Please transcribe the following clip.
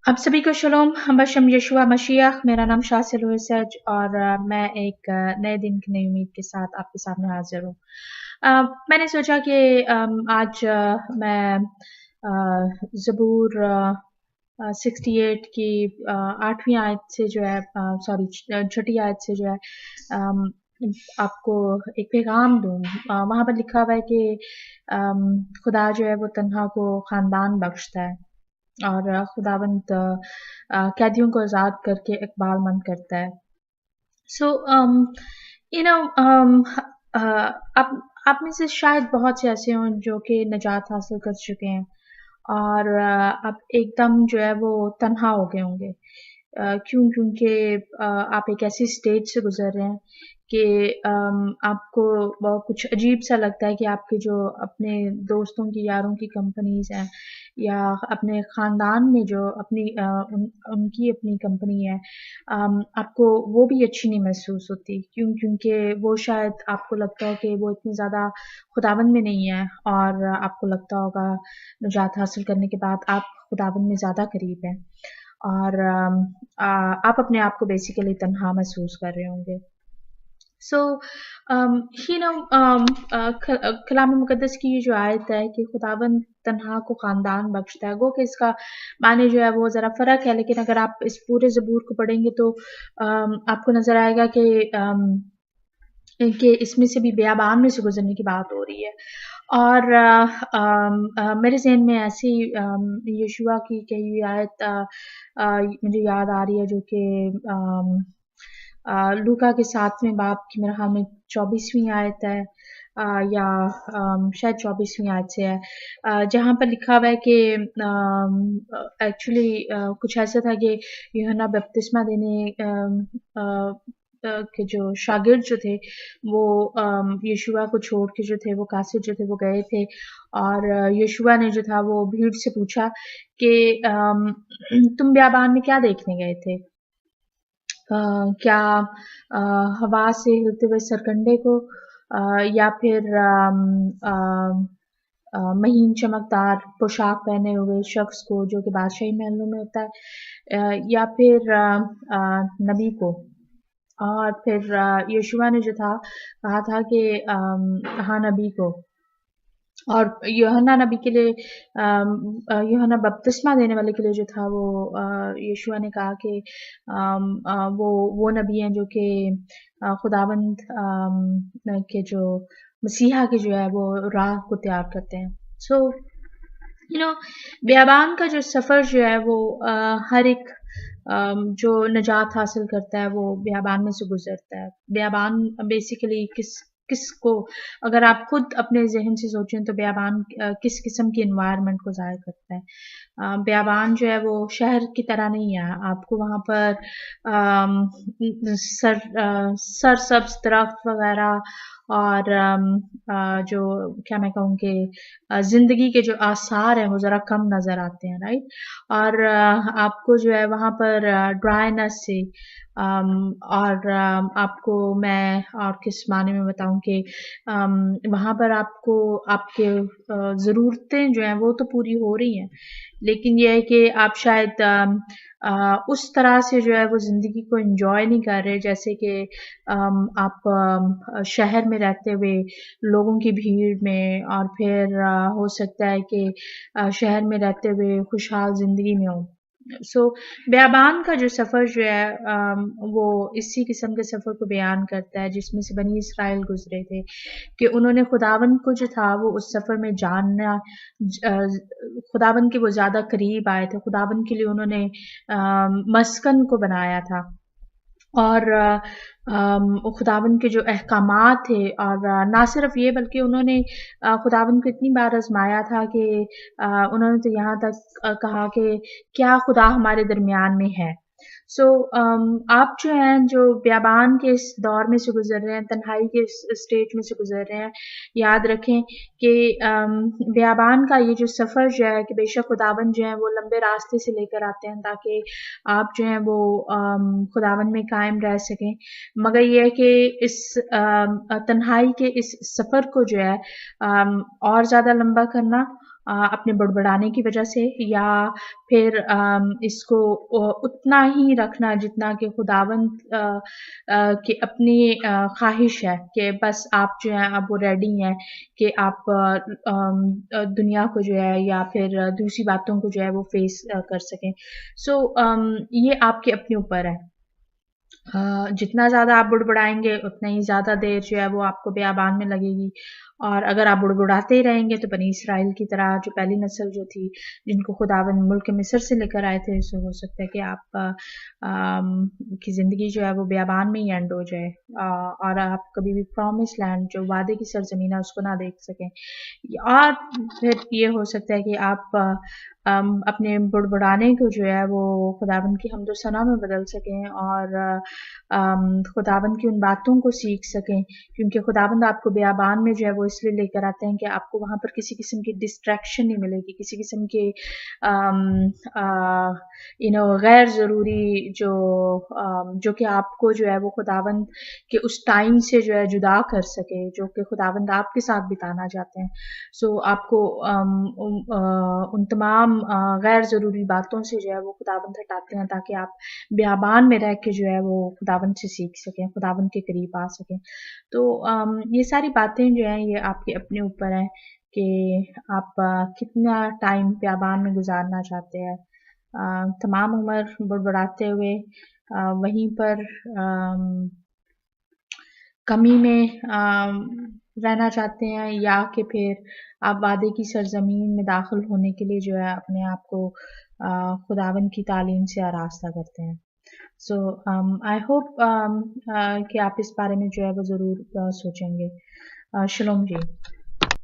आप सभी को शलोम, बशम यशुआ मशीह। मेरा नाम शासिल हुसैज और मैं एक नए दिन की नई उम्मीद के साथ आपके सामने हाजिर हूँ। मैंने सोचा कि आज मैं ज़बूर 68 की 8वीं आयत से जो है सॉरी छठी आयत से जो है अम, आपको एक पैगाम दूँ। वहाँ पर लिखा हुआ है कि खुदा जो है वो तन्हा को ख़ानदान बख्शता है और खुदावंद कैदियों को आज़ाद करके इकबालमंद करता है। सो यू नो आप में से शायद बहुत से ऐसे हों जो कि निजात हासिल कर चुके हैं और अब एकदम जो है वो तन्हा हो गए होंगे। क्योंकि आप एक ऐसी स्टेज से गुजर रहे हैं कि आपको कुछ अजीब सा लगता है कि आपके जो अपने दोस्तों की यारों की कंपनीज हैं या अपने ख़ानदान में जो उनकी अपनी कंपनी है, आपको वो भी अच्छी नहीं महसूस होती। क्योंकि वो शायद आपको लगता है कि वो इतनी ज़्यादा खुदावंद में नहीं है और आपको लगता होगा निजात हासिल करने के बाद आप खुदावंद में ज़्यादा करीब हैं और आप अपने आप को बेसिकली तन्हा महसूस कर रहे होंगे। सो कलाम मुकद्दस की ये जो आयत है कि खुदावंद तन्हा को ख़ानदान बख्शता है, गो कि इसका माने जो है वो ज़रा फ़र्क है, लेकिन अगर आप इस पूरे ज़बूर को पढ़ेंगे तो आपको नज़र आएगा कि इसमें से भी बियाबान में से गुजरने की बात हो रही है। और मेरे ज़हन में ऐसी यशुआ की कही हुई आयत मुझे याद आ रही है जो कि लूका के 7वें बाब की मेरे ख़्याल में 24वीं आयत है या शायद 24वीं आयत से है, जहाँ पर लिखा हुआ है कि एक्चुअली कुछ ऐसा था कि यूहन्ना बपतिस्मा देने के जो शागिर्द जो थे वो यशुआ को छोड़ के जो थे वो कासिद जो थे वो गए थे और यशुआ ने जो था वो भीड़ से पूछा कि तुम बियाबान में क्या देखने गए थे? क्या हवा से हिलते हुए सरकंडे को या फिर महीन चमकदार पोशाक पहने हुए शख्स को जो कि बादशाही महलों में होता है, या फिर नबी को? और फिर यशुआ ने जो था कहा था कि हाँ, नबी को। और यूहन्ना नबी के लिए यूहन्ना बपतिस्मा देने वाले के लिए जो था वो यशुआ ने कहा कि वो नबी हैं जो कि खुदावंद के जो मसीहा की जो है वो राह को तैयार करते हैं। सो बियाबान का जो सफ़र जो है वो हर एक जो निजात हासिल करता है वो बियाबान में से गुजरता है। बियाबान बेसिकली किसको, अगर आप खुद अपने ज़हन से सोचें तो बियाबान किस किस्म की एनवायरनमेंट को ज़ाहिर करता है। बियाबान जो है वो शहर की तरह नहीं है। आपको वहाँ पर सरसब्ज़ दरख्त वग़ैरह और जो क्या मैं कहूँ कि ज़िंदगी के जो आसार हैं वो ज़रा कम नज़र आते हैं, राइट? और आपको जो है वहाँ पर ड्राईनेस से और आपको मैं और किस माने में बताऊँ कि वहाँ पर आपको आपके ज़रूरतें जो हैं वो तो पूरी हो रही हैं, लेकिन ये है कि आप शायद उस तरह से जो है वो ज़िंदगी को एन्जॉय नहीं कर रहे जैसे कि आप शहर में रहते हुए लोगों की भीड़ में और फिर हो सकता है कि शहर में रहते हुए खुशहाल ज़िंदगी में हो। सो बियाबान का जो सफ़र जो है वो इसी किस्म के सफ़र को बयान करता है जिसमें से बनी इसराइल गुजरे थे कि उन्होंने खुदावंद को जो था वो उस सफ़र में जानना, खुदावंद के वो ज़्यादा करीब आए थे, खुदावंद के लिए उन्होंने मस्कन को बनाया था और खुदावंद के जो अहकामात थे और ना सिर्फ ये बल्कि उन्होंने खुदावंद को इतनी बार आजमाया था कि उन्होंने तो यहाँ तक कहा कि क्या खुदा हमारे दरमियान में है। सो आप जो हैं जो बियाबान के इस दौर में से गुजर रहे हैं, तन्हाई के इस स्टेज में से गुजर रहे हैं, याद रखें कि बियाबान का ये जो सफ़र जो है कि बेशक खुदावंद जो है वो लंबे रास्ते से लेकर आते हैं ताकि आप जो हैं वो खुदावंद में कायम रह सकें, मगर ये है कि इस तन्हाई के इस सफ़र को जो है और ज़्यादा लंबा करना अपने बड़बड़ाने की वजह से, या फिर इसको उतना ही रखना जितना कि खुदावंद की अपनी ख्वाहिश है कि बस आप जो है अब वो रेडी हैं कि आप दुनिया को जो है या फिर दूसरी बातों को जो है वो फेस कर सकें। सो ये आपके अपने ऊपर है। जितना ज़्यादा आप बुड़बुड़ाएँगे उतना ही ज़्यादा देर जो है वो आपको बियाबान में लगेगी, और अगर आप बुड़बुड़ाते ही रहेंगे तो बनी इसराइल की तरह जो पहली नस्ल जो थी, जिनको खुदावंद मुल्क मिस्र से लेकर आए थे, सो हो सकता है कि आप की ज़िंदगी जो है वो बियाबान में ही एंड हो जाए, और आप कभी भी प्रॉमिस लैंड जो वादे की सरज़मीन है उसको ना देख सकें। और फिर ये हो सकता है कि आप अपने बुड़बुड़ाने को जो है वो खुदावंद की हम्द सना में बदल सकें, और खुदावंद की उन बातों को सीख सकें, क्योंकि खुदावंद आपको बियाबान में जो है वो इसलिए लेकर आते हैं कि आपको वहाँ पर किसी किस्म की डिस्ट्रैक्शन नहीं मिलेगी, किसी किस्म के गैर ज़रूरी जो कि आपको जो है वो खुदावंद के उस टाइम से जो है जुदा कर सके, जो कि खुदावंद आपके साथ बिताना चाहते हैं। सो आपको उन तमाम गैर ज़रूरी बातों से जो है वो खुदावंद हटाते हैं, ताकि आप बियाबान में रह के जो है वो खुदावंद से सीख सकें, खुदावंद के करीब आ सकें। तो ये सारी बातें जो हैं ये आपके अपने ऊपर हैं कि आप कितना टाइम बियाबान में गुजारना चाहते हैं। तमाम उम्र बुड़बुड़ाते हुए वहीं पर कमी में रहना चाहते हैं, या कि फिर आप वादे की सरजमीन में दाखिल होने के लिए जो है अपने आप को खुदावन की तालीम से आरास्ता करते हैं। सो आई होप कि आप इस बारे में जो है वो ज़रूर सोचेंगे। शलोम जी।